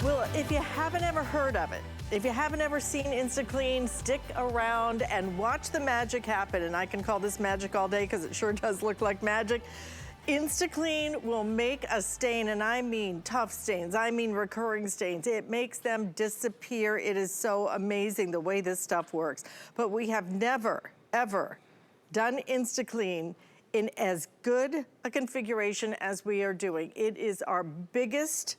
Well, if you haven't ever heard of it, if you haven't ever seen InstaClean, stick around and watch the magic happen. And I can call this magic all day because it sure does look like magic. InstaClean will make a stain, and I mean tough stains, I mean recurring stains. It makes them disappear. It is so amazing the way this stuff works. But we have never, ever done InstaClean in as good a configuration as we are doing. It is our biggest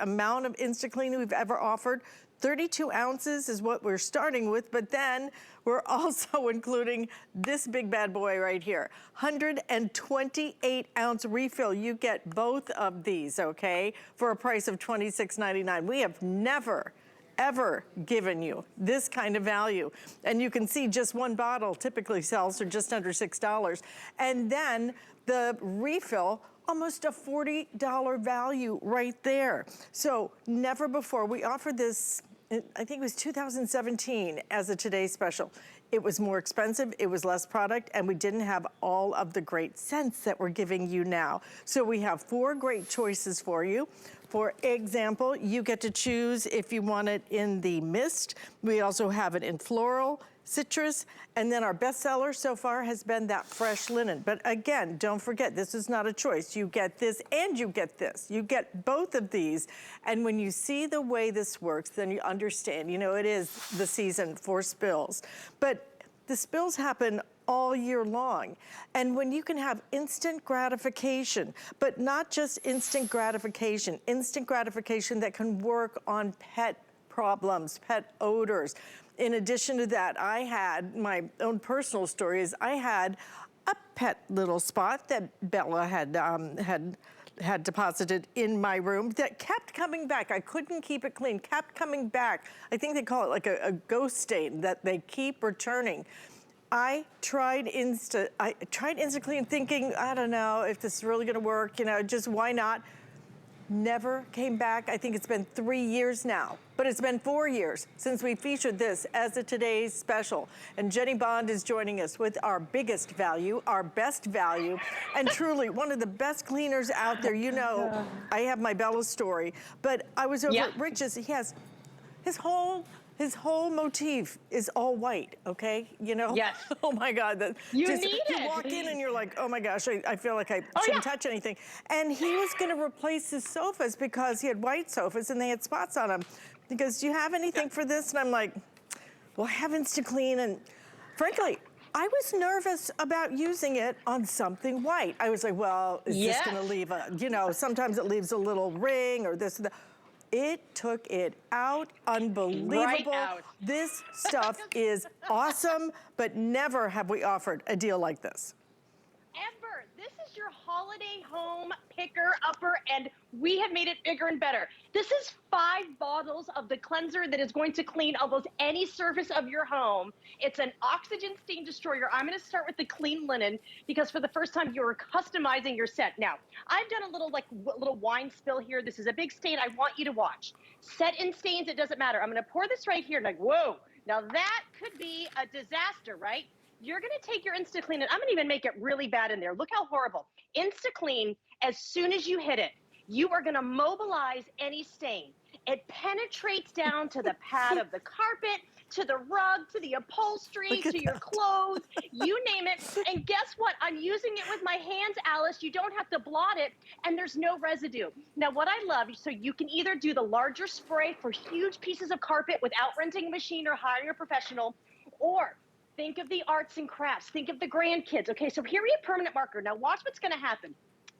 amount of InstaClean we've ever offered. 32 ounces is what we're starting with, but then we're also including this big bad boy right here. 128 ounce refill. You get both of these, okay, for a price of $26.99. We have never, ever given you this kind of value. And you can see just one bottle typically sells for just under $6. And then the refill, almost a $40 value right there. So never before. We offered this, I think it was 2017 as a Today Special. It was more expensive, it was less product, and we didn't have all of the great scents that we're giving you now. So we have 4 great choices for you. For example, you get to choose if you want it in the mist. We also have it in floral, citrus, and then our bestseller so far has been that fresh linen. But again, don't forget, this is not a choice. You get this and you get this. You get both of these. And when you see the way this works, then you understand, you know, it is the season for spills. But the spills happen all year long. And when you can have instant gratification, but not just instant gratification that can work on pet problems, pet odors. In addition to that, I had my own personal story is I had a pet little spot that Bella had deposited in my room that kept coming back. I couldn't keep it clean, kept coming back. I think they call it like a ghost stain that they keep returning. I tried InstaClean thinking, I don't know if this is really gonna work, you know, just why not? Never came back. I think it's been 3 years now, but it's been 4 years since we featured this as a Today's Special. And Jenny Bond is joining us with our biggest value, our best value, and truly one of the best cleaners out there. You know, I have my Bella story, but I was over at Rich's. He has his whole motif is all white, okay? You know? Yes. Oh my God. You need it. You walk in and you're like, oh my gosh, I feel like I shouldn't touch anything. And he was gonna replace his sofas because he had white sofas and they had spots on them. He goes, do you have anything for this? And I'm like, well, I have InstaClean. And frankly, I was nervous about using it on something white. I was like, well, is this gonna leave a, you know, sometimes it leaves a little ring or this and that. It took it out, unbelievable. Right out. This stuff is awesome, but never have we offered a deal like this. Ever. This is your holiday home picker upper, and we have made it bigger and better. This is 5 bottles of the cleanser that is going to clean almost any surface of your home. It's an oxygen stain destroyer. I'm going to start with the clean linen because for the first time you are customizing your set. Now, I've done a little wine spill here. This is a big stain. I want you to watch. Set in stains, it doesn't matter. I'm going to pour this right here and like, whoa. Now that could be a disaster, right? You're gonna take your InstaClean, and I'm gonna even make it really bad in there. Look how horrible. InstaClean, as soon as you hit it, you are gonna mobilize any stain. It penetrates down to the pad of the carpet, to the rug, to the upholstery, to your clothes, you name it. And guess what? I'm using it with my hands, Alice. You don't have to blot it, and there's no residue. Now, what I love, so you can either do the larger spray for huge pieces of carpet without renting a machine or hiring a professional, or think of the arts and crafts. Think of the grandkids. Okay, so here we have permanent marker. Now watch what's gonna happen.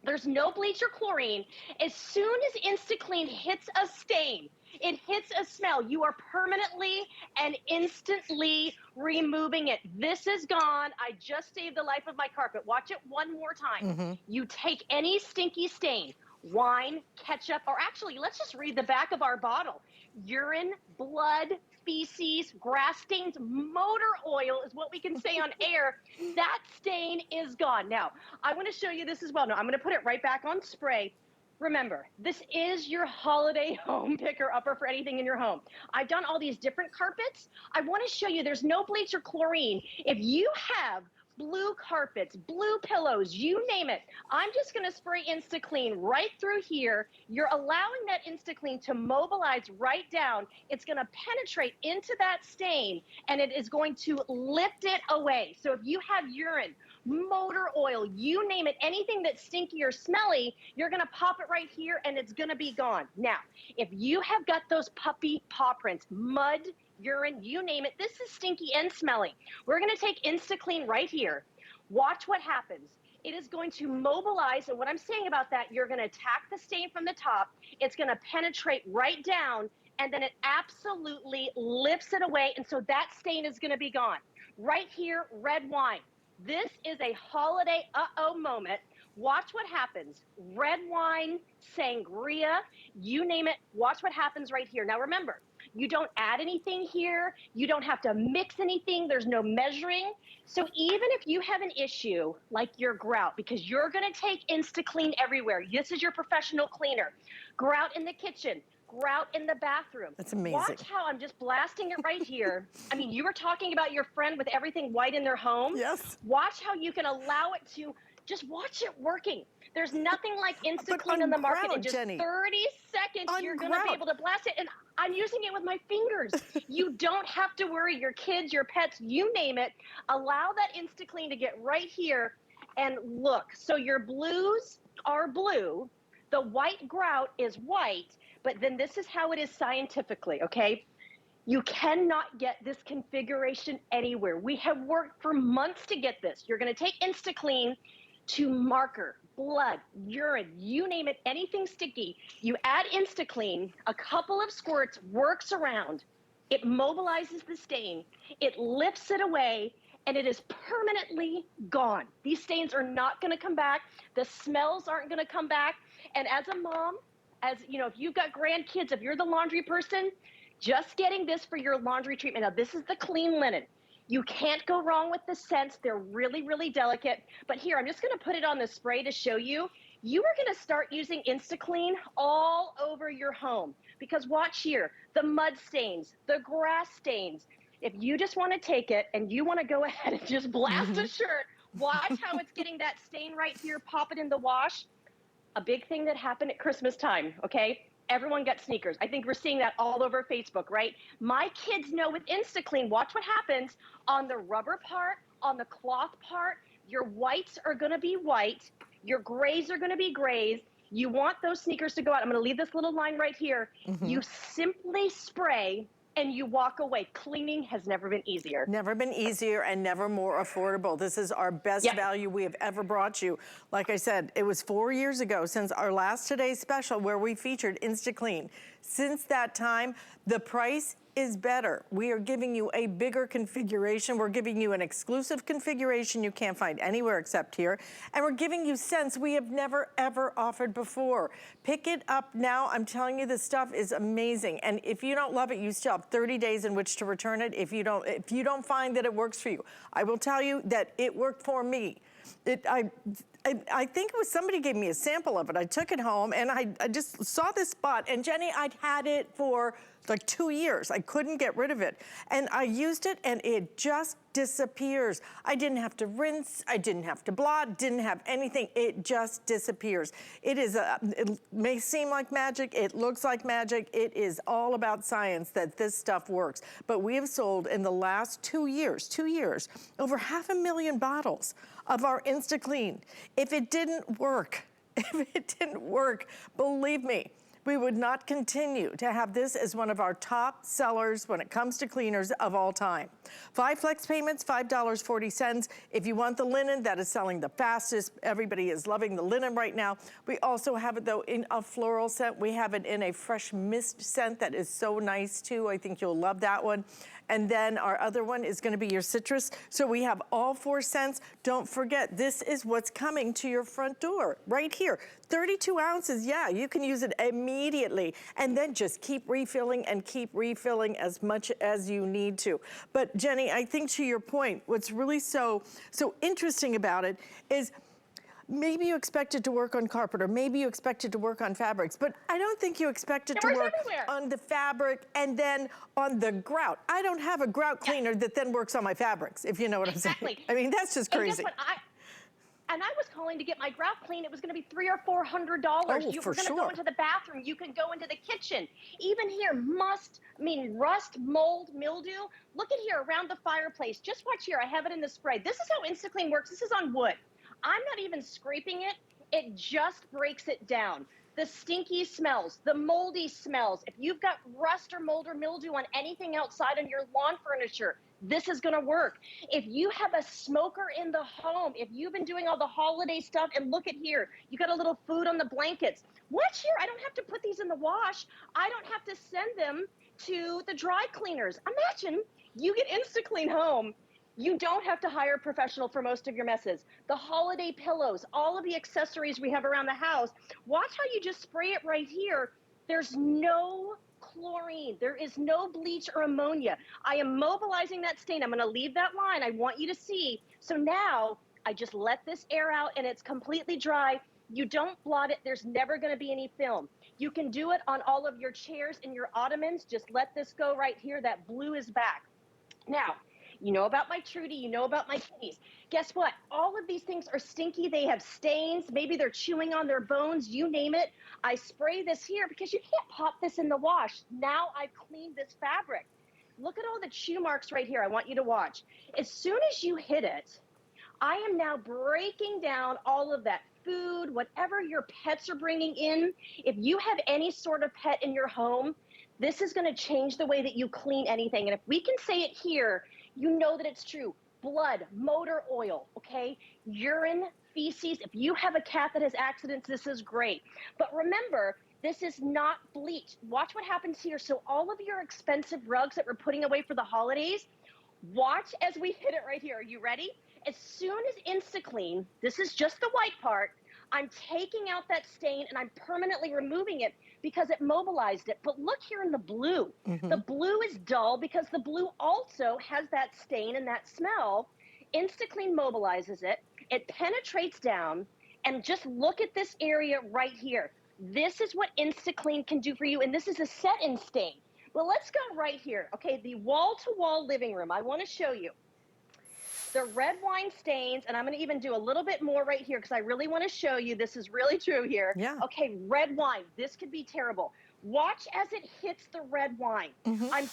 There's no bleach or chlorine. As soon as InstaClean hits a stain, it hits a smell, you are permanently and instantly removing it. This is gone. I just saved the life of my carpet. Watch it one more time. You take any stinky stain, wine, ketchup, or actually, let's just read the back of our bottle. Urine, blood, feces, grass stains, motor oil is what we can say on air. That stain is gone. Now, I want to show you this as well. Now, I'm going to put it right back on spray. Remember, this is your holiday home picker upper for anything in your home. I've done all these different carpets. I want to show you there's no bleach or chlorine. If you have blue carpets, blue pillows, you name it. I'm just gonna spray InstaClean right through here. You're allowing that InstaClean to mobilize right down. It's gonna penetrate into that stain and it is going to lift it away. So if you have urine, motor oil, you name it, anything that's stinky or smelly, you're gonna pop it right here and it's gonna be gone. Now, if you have got those puppy paw prints, mud, urine, you name it, this is stinky and smelly. We're gonna take InstaClean right here. Watch what happens. It is going to mobilize, and what I'm saying about that, you're gonna attack the stain from the top, it's gonna penetrate right down, and then it absolutely lifts it away, and so that stain is gonna be gone. Right here, red wine. This is a holiday uh-oh moment. Watch what happens. Red wine, sangria, you name it, watch what happens right here. Now remember, you don't add anything here. You don't have to mix anything. There's no measuring. So even if you have an issue like your grout, because you're gonna take InstaClean everywhere. This is your professional cleaner. Grout in the kitchen, grout in the bathroom. That's amazing. Watch how I'm just blasting it right here. I mean, you were talking about your friend with everything white in their home. Yes. Watch how you can allow it to, just watch it working. There's nothing like InstaClean on the market. In just Jenny. 30 seconds, you're gonna be able to blast it. And I'm using it with my fingers. You don't have to worry, your kids, your pets, you name it. Allow that InstaClean to get right here and look. So your blues are blue, the white grout is white, but then this is how it is scientifically, okay? You cannot get this configuration anywhere. We have worked for months to get this. You're gonna take InstaClean to marker, blood, urine, you name it, anything sticky. You add InstaClean, a couple of squirts works around, it mobilizes the stain, it lifts it away, and it is permanently gone. These stains are not gonna come back, the smells aren't gonna come back, and as a mom, as you know, if you've got grandkids, if you're the laundry person, just getting this for your laundry treatment. Now this is the clean linen. You can't go wrong with the scents. They're really, really delicate. But here, I'm just gonna put it on the spray to show you. You are gonna start using InstaClean all over your home because watch here, the mud stains, the grass stains. If you just wanna take it and you wanna go ahead and just blast a shirt, watch how it's getting that stain right here, pop it in the wash. A big thing that happened at Christmas time, okay? Everyone got sneakers. I think we're seeing that all over Facebook, right? My kids know with InstaClean, watch what happens on the rubber part, on the cloth part, your whites are gonna be white, your grays are gonna be grays. You want those sneakers to go out. I'm gonna leave this little line right here. You simply spray and you walk away. Cleaning has never been easier. Never been easier and never more affordable. This is our best value we have ever brought you. Like I said, it was 4 years ago since our last Today's Special where we featured InstaClean. Since that time, the price is better. We are giving you a bigger configuration. We're giving you an exclusive configuration you can't find anywhere except here. And we're giving you scents we have never, ever offered before. Pick it up now. I'm telling you, this stuff is amazing. And if you don't love it, you still have 30 days in which to return it if you don't find that it works for you. I will tell you that it worked for me. I think it was somebody gave me a sample of it. I took it home and I just saw this spot, and Jenny, I'd had it for like 2 years. I couldn't get rid of it. And I used it and it just disappears. I didn't have to rinse, I didn't have to blot, didn't have anything. It just disappears. It may seem like magic, it looks like magic. It is all about science that this stuff works. But we have sold in the last 2 years, over 500,000 bottles of our InstaClean. If it didn't work, believe me, we would not continue to have this as one of our top sellers when it comes to cleaners of all time. 5 flex payments, $5.40. If you want the linen, that is selling the fastest. Everybody is loving the linen right now. We also have it though in a floral scent. We have it in a fresh mist scent that is so nice too. I think you'll love that one. And then our other one is gonna be your citrus. So we have all 4 scents. Don't forget, this is what's coming to your front door, right here. 32 ounces, yeah, you can use it immediately. And then just keep refilling and keep refilling as much as you need to. But Jenny, I think to your point, what's really so interesting about it is maybe you expect it to work on carpet, or maybe you expect it to work on fabrics, but I don't think you expect it to work on the fabric and then on the grout. I don't have a grout cleaner that then works on my fabrics, if you know what I'm saying. I mean, that's just crazy. And guess what? I was calling to get my grout clean. It was going to be $300 or $400. Oh, You for were going to sure. go into the bathroom. You can go into the kitchen. Even here, rust, mold, mildew. Look at here around the fireplace. Just watch here. I have it in the spray. This is how InstaClean works. This is on wood. I'm not even scraping it. It just breaks it down. The stinky smells, the moldy smells. If you've got rust or mold or mildew on anything outside on your lawn furniture, this is gonna work. If you have a smoker in the home, if you've been doing all the holiday stuff, and look at here, you got a little food on the blankets. Watch here, I don't have to put these in the wash. I don't have to send them to the dry cleaners. Imagine you get InstaClean home. You don't have to hire a professional for most of your messes. The holiday pillows, all of the accessories we have around the house, watch how you just spray it right here. There's no chlorine. There is no bleach or ammonia. I am mobilizing that stain. I'm going to leave that line. I want you to see. So now I just let this air out and it's completely dry. You don't blot it. There's never going to be any film. You can do it on all of your chairs and your ottomans. Just let this go right here. That blue is back. Now, you know about my Trudy, you know about my kitties. Guess what? All of these things are stinky. They have stains. Maybe they're chewing on their bones, you name it. I spray this here because you can't pop this in the wash. Now I've cleaned this fabric. Look at all the chew marks right here. I want you to watch. As soon as you hit it, I am now breaking down all of that food, whatever your pets are bringing in. If you have any sort of pet in your home, this is going to change the way that you clean anything. And if we can say it here, you know that it's true. Blood, motor oil, okay? Urine, feces. If you have a cat that has accidents, this is great. But remember, this is not bleach. Watch what happens here. So all of your expensive rugs that we're putting away for the holidays, watch as we hit it right here. Are you ready? As soon as InstaClean, this is just the white part, I'm taking out that stain and I'm permanently removing it because it mobilized it. But look here in the blue. The blue is dull because the blue also has that stain and that smell. InstaClean mobilizes it. It penetrates down, and just look at this area right here. This is what InstaClean can do for you, and this is a set-in stain. Well, let's go right here. Okay, the wall-to-wall living room. I want to show you. The red wine stains, and I'm going to even do a little bit more right here because I really want to show you this is really true here. Yeah. Okay, red wine. This could be terrible. Watch as it hits the red wine. I'm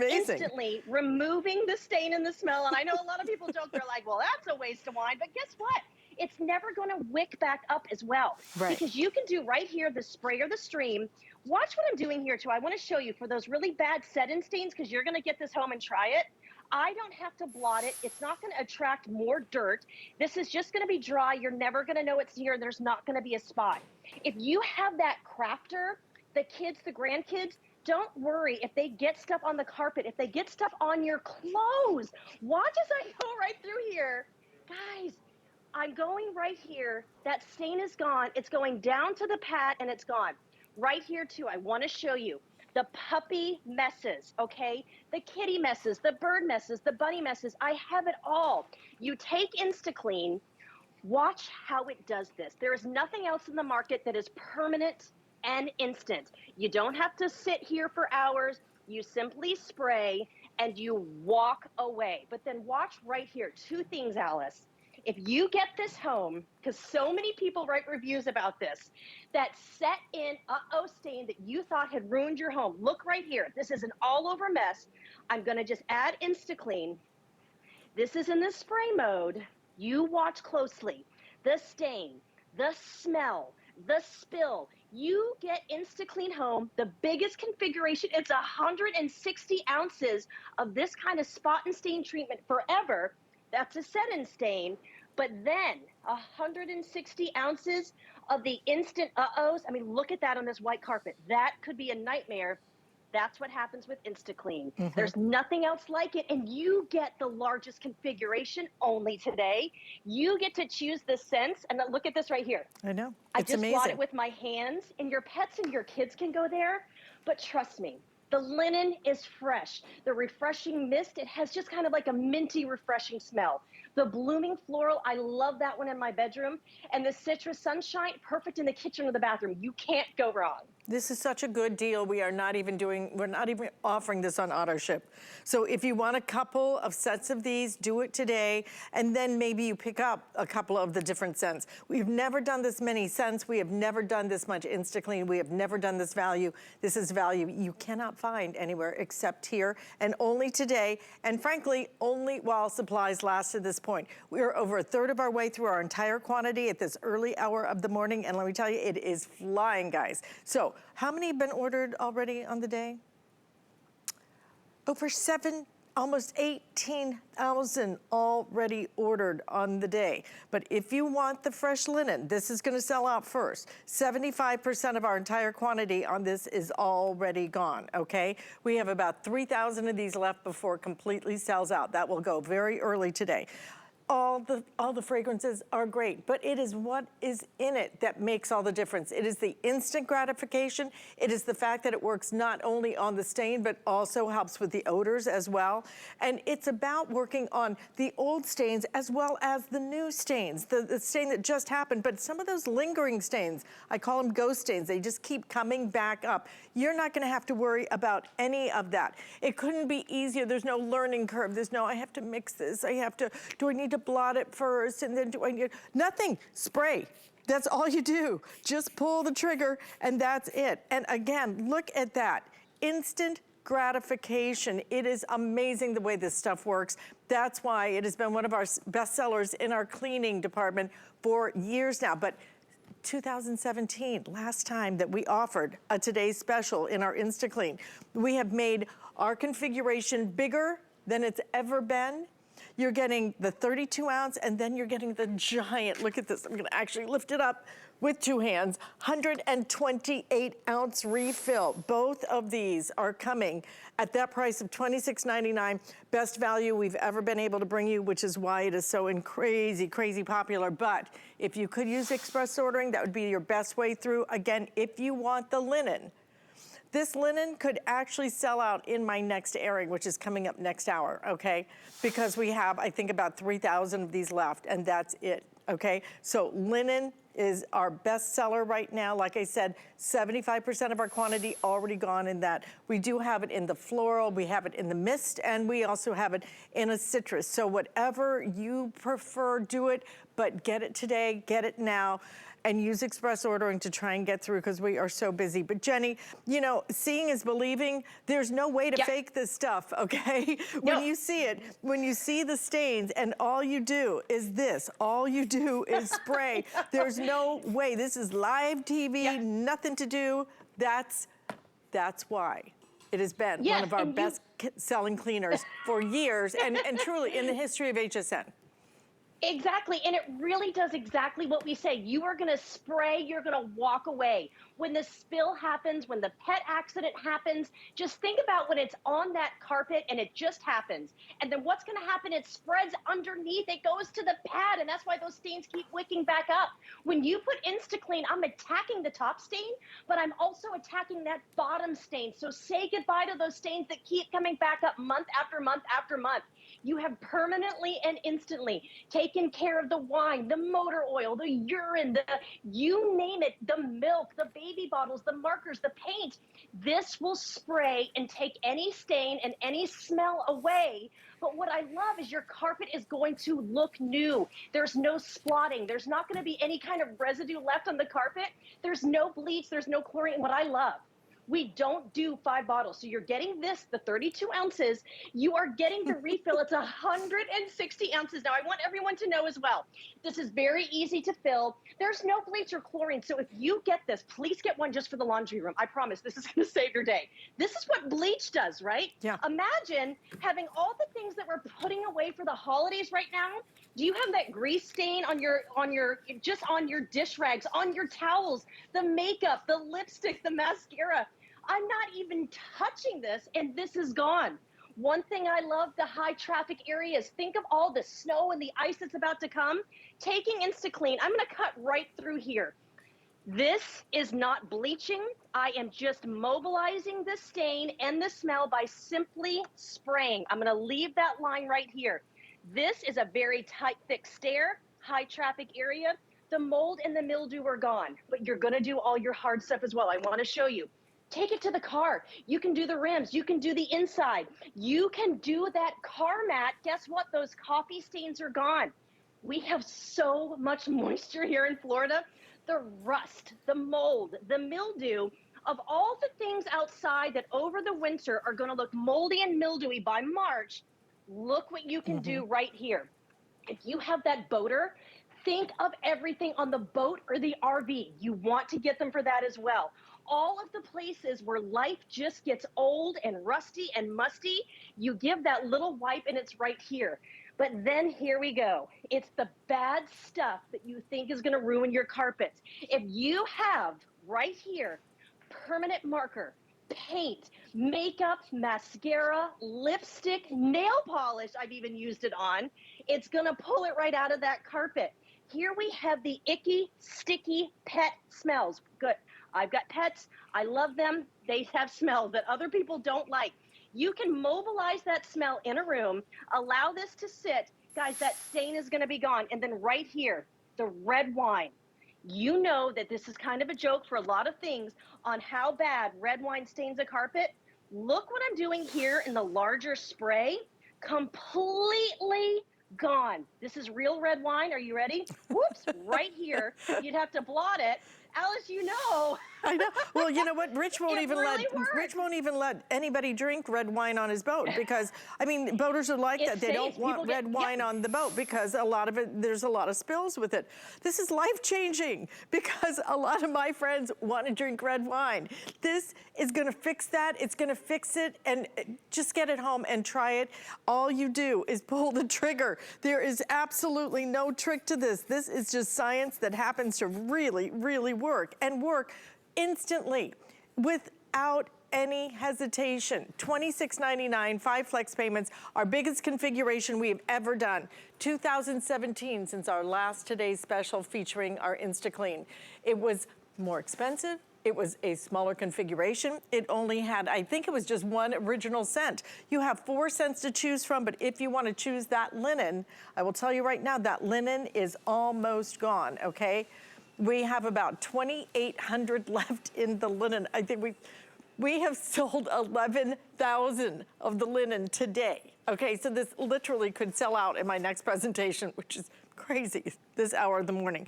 instantly removing the stain and the smell. And I know a lot of people joke, they're like, well, that's a waste of wine. But guess what? It's never going to wick back up as well. Right. Because you can do right here the spray or the stream. Watch what I'm doing here, too. I want to show you for those really bad set-in stains, because you're going to get this home and try it. I don't have to blot it. It's not going to attract more dirt. This is just going to be dry. You're never going to know it's here. There's not going to be a spot. If you have that crafter, the kids, the grandkids, don't worry if they get stuff on the carpet, if they get stuff on your clothes. Watch as I go right through here. Guys, I'm going right here. That stain is gone. It's going down to the pad and it's gone. Right here too, I want to show you. The puppy messes, okay? The kitty messes, the bird messes, the bunny messes. I have it all. You take InstaClean. Watch how it does this. There is nothing else in the market that is permanent and instant. You don't have to sit here for hours. You simply spray and you walk away. But then watch right here. Two things, Alice. If you get this home, because so many people write reviews about this, that set in stain that you thought had ruined your home. Look right here. This is an all over mess. I'm going to just add InstaClean. This is in the spray mode. You watch closely. The stain, the smell, the spill. You get InstaClean home, the biggest configuration. It's 160 ounces of this kind of spot and stain treatment forever. That's a set-in stain. But then 160 ounces of the instant uh-ohs. I mean, look at that on this white carpet. That could be a nightmare. That's what happens with InstaClean. There's nothing else like it, and you get the largest configuration only today. You get to choose the scents, and look at this right here. I know. I It's just amazing. blot it with my hands, and your pets and your kids can go there. But trust me, the linen is fresh. The refreshing mist, it has just kind of like a minty, refreshing smell. The blooming floral, I love that one in my bedroom. And the citrus sunshine, perfect in the kitchen or the bathroom. You can't go wrong. This is such a good deal. We're not even offering this on auto ship. So if you want a couple of sets of these, do it today, and then maybe you pick up a couple of the different scents. We've never done this many scents. We have never done this much InstaClean. We have never done this value. This is value you cannot find anywhere except here, and only today, and frankly, only while supplies last at this point. We're over a third of our way through our entire quantity at this early hour of the morning, and let me tell you, it is flying, guys. So how many have been ordered already on the day? Over almost 18,000 already ordered on the day. But if you want the fresh linen, this is gonna sell out first. 75% of our entire quantity on this is already gone, okay? We have about 3,000 of these left before it completely sells out. That will go very early today. All the fragrances are great, but it is what is in it that makes all the difference. It is the instant gratification. It is the fact that it works not only on the stain, but also helps with the odors as well. And it's about working on the old stains as well as the new stains, the stain that just happened, but some of those lingering stains, I call them ghost stains. They just keep coming back up. You're not gonna have to worry about any of that. It couldn't be easier. There's no learning curve. There's no, I have to mix this. Do I need to blot it first, and then do I need, nothing, spray. That's all you do. Just pull the trigger and that's it. And again, look at that, instant gratification. It is amazing the way this stuff works. That's why it has been one of our best sellers in our cleaning department for years now. But 2017, last time that we offered a today's special in our InstaClean. We have made our configuration bigger than it's ever been. You're getting the 32 ounce, and then you're getting the giant, look at this, I'm gonna actually lift it up with two hands, 128 ounce refill. Both of these are coming at that price of $26.99, best value we've ever been able to bring you, which is why it is so crazy, crazy popular. But if you could use express ordering, that would be your best way through. Again, if you want the linen, this linen could actually sell out in my next airing, which is coming up next hour, okay? Because we have, I think, about 3,000 of these left, and that's it, okay? So linen is our best seller right now. Like I said, 75% of our quantity already gone in that. We do have it in the floral, we have it in the mist, and we also have it in a citrus. So whatever you prefer, do it, but get it today, get it now, and use express ordering to try and get through, because we are so busy. But Jenny, you know, seeing is believing. There's no way to fake this stuff, okay? When you see it, when you see the stains and all you do is this, all you do is spray. There's no way. This is live TV, nothing to do. That's why it has been one of our best selling cleaners for years, and truly in the history of HSN. Exactly, and it really does exactly what we say. You are gonna spray, you're gonna walk away. When the spill happens, when the pet accident happens, just think about when it's on that carpet and it just happens. And then what's gonna happen, it spreads underneath, it goes to the pad, and that's why those stains keep wicking back up. When you put InstaClean, I'm attacking the top stain, but I'm also attacking that bottom stain. So say goodbye to those stains that keep coming back up month after month after month. You have permanently and instantly taken care of the wine, the motor oil, the urine, you name it, the milk, the baby bottles, the markers, the paint. This will spray and take any stain and any smell away. But what I love is your carpet is going to look new. There's no splotting. There's not going to be any kind of residue left on the carpet. There's no bleach. There's no chlorine. What I love, we don't do 5 bottles. So you're getting this, the 32 ounces. You are getting the refill. It's 160 ounces. Now, I want everyone to know as well, this is very easy to fill. There's no bleach or chlorine. So if you get this, please get one just for the laundry room. I promise this is going to save your day. This is what bleach does, right? Yeah. Imagine having all the things that we're putting away for the holidays right now. Do you have that grease stain on your just on your dish rags, on your towels, the makeup, the lipstick, the mascara? I'm not even touching this, and this is gone. One thing I love, the high traffic areas. Think of all the snow and the ice that's about to come. Taking InstaClean, I'm gonna cut right through here. This is not bleaching. I am just mobilizing the stain and the smell by simply spraying. I'm gonna leave that line right here. This is a very tight, thick stair, high traffic area. The mold and the mildew are gone, but you're gonna do all your hard stuff as well. I wanna show you. Take it to the car. You can do the rims. You can do the inside. You can do that car mat. Guess what? Those coffee stains are gone. We have so much moisture here in Florida. The rust, the mold, the mildew, of all the things outside that over the winter are gonna look moldy and mildewy by March, look what you can do right here. If you have that boater, think of everything on the boat or the RV. You want to get them for that as well. All of the places where life just gets old and rusty and musty, you give that little wipe and it's right here. But then here we go. It's the bad stuff that you think is gonna ruin your carpets. If you have right here, permanent marker, paint, makeup, mascara, lipstick, nail polish, I've even used it on, it's gonna pull it right out of that carpet. Here we have the icky, sticky pet smells. Good. I've got pets. I love them. They have smells that other people don't like. You can mobilize that smell in a room, allow this to sit. Guys, that stain is going to be gone. And then right here, the red wine. You know that this is kind of a joke for a lot of things on how bad red wine stains a carpet. Look what I'm doing here in the larger spray. Completely gone. This is real red wine. Are you ready? Whoops, right here. You'd have to blot it. Alice, you know. I know. Well, you know what? Rich won't even let anybody drink red wine on his boat because I mean, boaters are like that. They don't want red wine on the boat because a lot of it, there's a lot of spills with it. This is life-changing because a lot of my friends want to drink red wine. This is going to fix that. It's going to fix it, and just get it home and try it. All you do is pull the trigger. There is absolutely no trick to this. This is just science that happens to really, really work and work instantly without any hesitation. $26.99, 5 flex payments, our biggest configuration we have ever done. 2017 since our last Today's Special featuring our InstaClean. It was more expensive. It was a smaller configuration. It only had, I think it was just one original scent. You have 4 scents to choose from, but if you want to choose that linen, I will tell you right now, that linen is almost gone, okay? We have about 2,800 left in the linen. I think we have sold 11,000 of the linen today. Okay, so this literally could sell out in my next presentation, which is crazy this hour of the morning.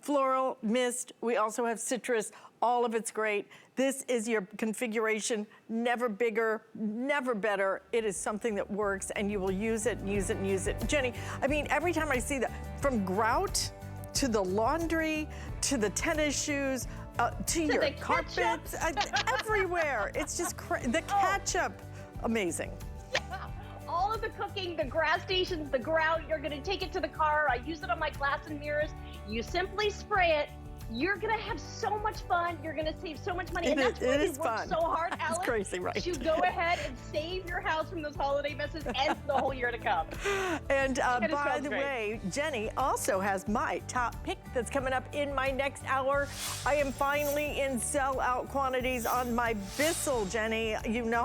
Floral, mist, we also have citrus, all of it's great. This is your configuration, never bigger, never better. It is something that works and you will use it and use it and use it. Jenny, I mean, every time I see that, from grout to the laundry, to the tennis shoes, to your carpets, everywhere. It's just the ketchup, amazing. Yeah. All of the cooking, the grass stations, the grout, you're gonna take it to the car. I use it on my glass and mirrors. You simply spray it. You're gonna have so much fun. You're gonna save so much money. And that's why we work so hard, Alice. It's crazy, right? To go ahead and save your house from those holiday messes and the whole year to come. And by the way, Jenny also has my top pick that's coming up in my next hour. I am finally in sell-out quantities on my Bissell, Jenny. You know how